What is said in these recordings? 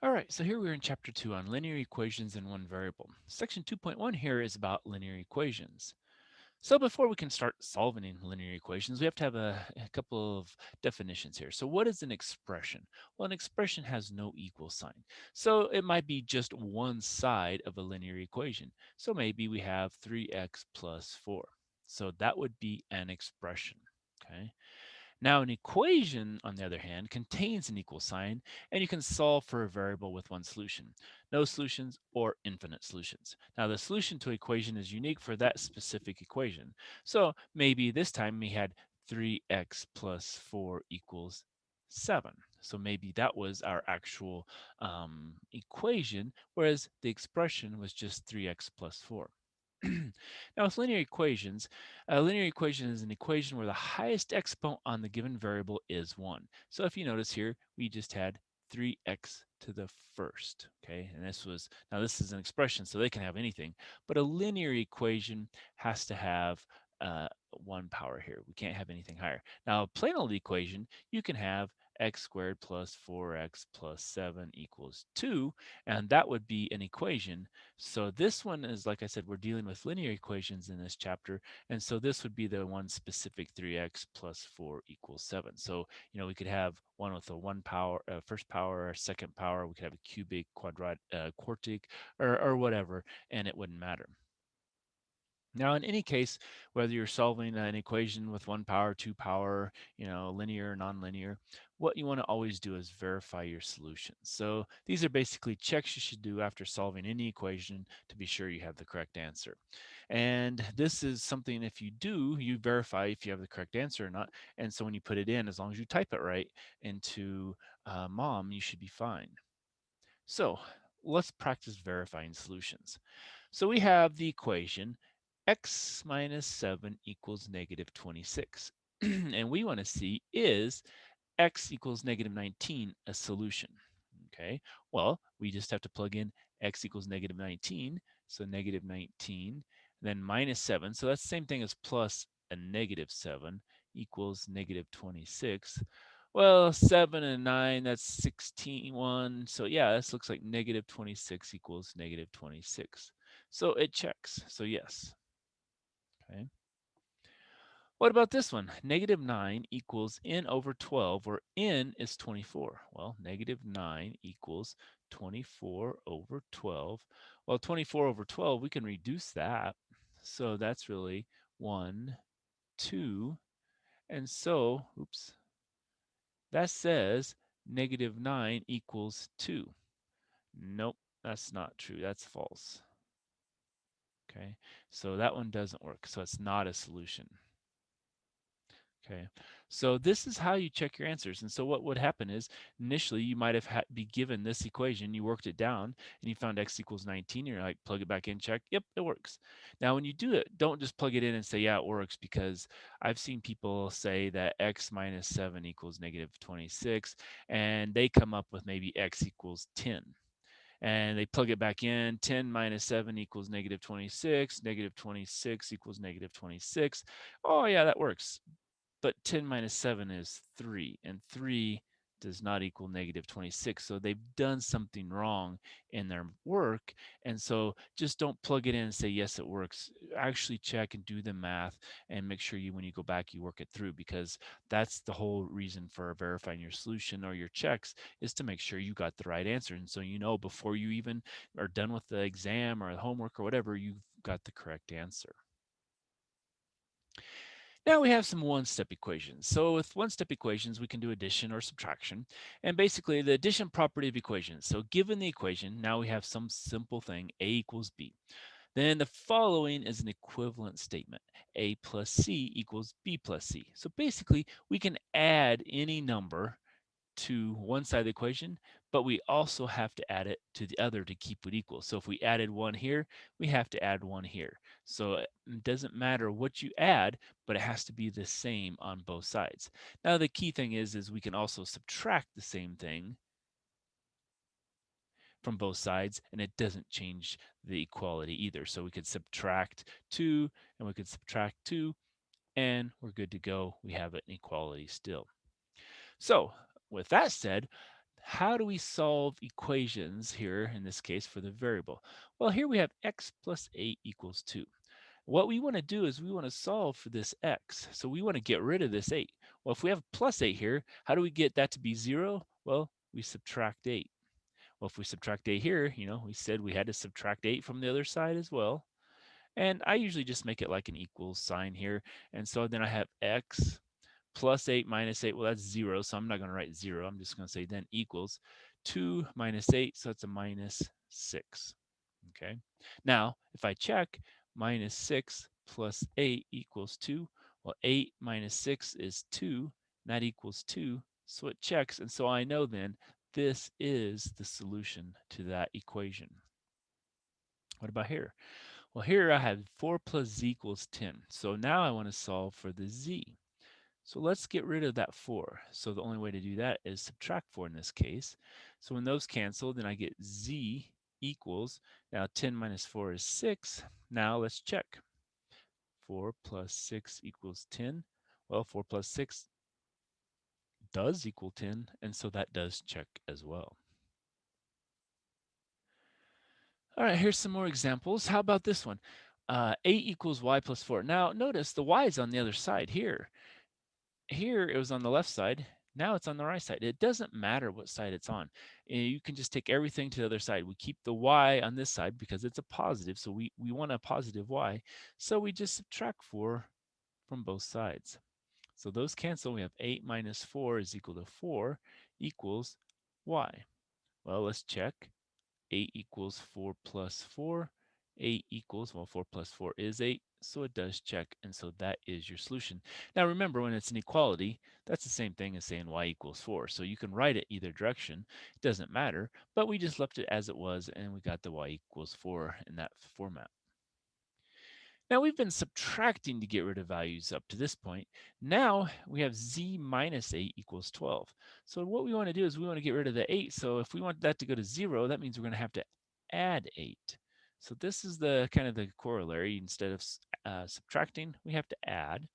All right, so here we're in chapter 2 on linear equations in one variable. Section 2.1 here is about linear equations. So before we can start solving in linear equations, we have to have a couple of definitions here. So what is an expression? Well, an expression has no equal sign. So it might be just one side of a linear equation. So maybe we have 3x plus 4. So that would be an expression, okay? Now, an equation, on the other hand, contains an equal sign, and you can solve for a variable with one solution, no solutions, or infinite solutions. Now, the solution to equation is unique for that specific equation. So maybe this time we had 3x plus 4 equals 7. So maybe that was our actual equation, whereas the expression was just 3x plus 4. Now, with linear equations, a linear equation is an equation where the highest exponent on the given variable is 1. So if you notice here, we just had 3x to the first, okay? And now this is an expression, so they can have anything, but a linear equation has to have one power here. We can't have anything higher. Now, a plain old equation, you can have x squared plus 4x plus 7 equals 2, and that would be an equation. So this one is, like I said, we're dealing with linear equations in this chapter, and so this would be the one specific 3x plus 4 equals 7. So, we could have one with a one power, first power, or second power. We could have a cubic, quadratic, quartic, or whatever, and it wouldn't matter. Now, in any case, whether you're solving an equation with one power, two power, linear or nonlinear, what you want to always do is verify your solutions. So these are basically checks you should do after solving any equation to be sure you have the correct answer. And this is something, if you do, you verify if you have the correct answer or not. And so when you put it in, as long as you type it right into mom, you should be fine. So let's practice verifying solutions. So we have the equation x minus 7 equals negative 26. And we want to see, is x equals negative 19 a solution? Okay, well, we just have to plug in x equals negative 19. So negative 19, then minus 7. So that's the same thing as plus a negative 7 equals negative 26. Well, 7 and 9, that's 16, 1. So yeah, this looks like negative 26 equals negative 26. So it checks. So yes. Okay. What about this one? Negative 9 equals n over 12, where n is 24. Well, negative 9 equals 24 over 12. Well, 24 over 12, we can reduce that. So that's really 1, 2. And so, oops, that says negative 9 equals 2. Nope, that's not true. That's false. Okay, so that one doesn't work. So it's not a solution. Okay, so this is how you check your answers. And so what would happen is initially you might have be given this equation, you worked it down, and you found x equals 19. You're like, plug it back in, check. Yep, it works. Now, when you do it, don't just plug it in and say, yeah, it works, because I've seen people say that x minus 7 equals negative 26, and they come up with maybe x equals 10. And they plug it back in. 10 minus 7 equals negative 26. Negative 26 equals negative 26. Oh, yeah, that works. But 10 minus 7 is 3, and 3 does not equal negative 26. So they've done something wrong in their work. And so just don't plug it in and say, yes, it works. Actually check and do the math and make sure when you go back, you work it through, because that's the whole reason for verifying your solution or your checks, is to make sure you got the right answer. And so before you even are done with the exam or the homework or whatever, you've got the correct answer. Now we have some one-step equations. So with one-step equations, we can do addition or subtraction. And basically the addition property of equations. So given the equation, now we have some simple thing, A equals B. Then the following is an equivalent statement. A plus C equals B plus C. So basically we can add any number to one side of the equation, but we also have to add it to the other to keep it equal. So if we added 1 here, we have to add 1 here. So it doesn't matter what you add, but it has to be the same on both sides. Now the key thing is we can also subtract the same thing from both sides, and it doesn't change the equality either. So we could subtract 2, and we could subtract 2, and we're good to go. We have an equality still. So with that said, how do we solve equations here, in this case, for the variable? Well, here we have x plus 8 equals 2. What we want to do is we want to solve for this x. So we want to get rid of this 8. Well, if we have plus 8 here, how do we get that to be 0? Well, we subtract 8. Well, if we subtract 8 here, we said we had to subtract 8 from the other side as well. And I usually just make it like an equals sign here. And so then I have x plus 8 minus 8. Well, that's 0, so I'm not going to write 0. I'm just going to say then equals 2 minus 8, so it's a minus 6. Okay. Now, if I check, minus 6 plus 8 equals 2. Well, 8 minus 6 is 2. That equals 2. So it checks. And so I know then this is the solution to that equation. What about here? Well, here I have 4 plus z equals 10. So now I want to solve for the z. So let's get rid of that 4. So the only way to do that is subtract 4 in this case. So when those cancel, then I get z equals, now 10 minus 4 is 6. Now let's check. 4 plus 6 equals 10. Well, 4 plus 6 does equal 10, and so that does check as well. All right, here's some more examples. How about this one? 8 equals y plus 4. Now notice the y is on the other side here. Here it was on the left side. Now it's on the right side. It doesn't matter what side it's on. You can just take everything to the other side. We keep the y on this side because it's a positive, so we want a positive y. So we just subtract 4 from both sides. So those cancel. We have 8 minus 4 is equal to 4 equals y. Well, let's check. 8 equals 4 plus 4. 8 equals, well, 4 plus 4 is 8, so it does check, and so that is your solution. Now remember, when it's an equality, that's the same thing as saying y equals 4, so you can write it either direction. It doesn't matter, but we just left it as it was, and we got the y equals 4 in that format. Now we've been subtracting to get rid of values up to this point. Now we have z minus 8 equals 12. So what we want to do is we want to get rid of the 8. So if we want that to go to 0, that means we're going to have to add 8. So this is the kind of the corollary. Instead of subtracting, we have to add.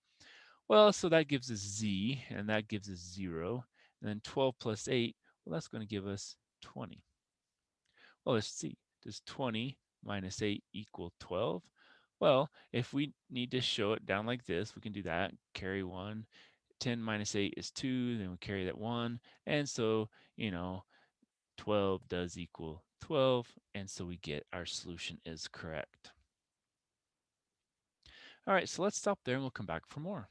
Well, so that gives us z, and that gives us 0. And then 12 plus 8, well, that's going to give us 20. Well, let's see. Does 20 minus 8 equal 12? Well, if we need to show it down like this, we can do that. Carry 1. 10 minus 8 is 2. Then we carry that 1. And so, 12 does equal 12. And so we get our solution is correct. All right, so let's stop there and we'll come back for more.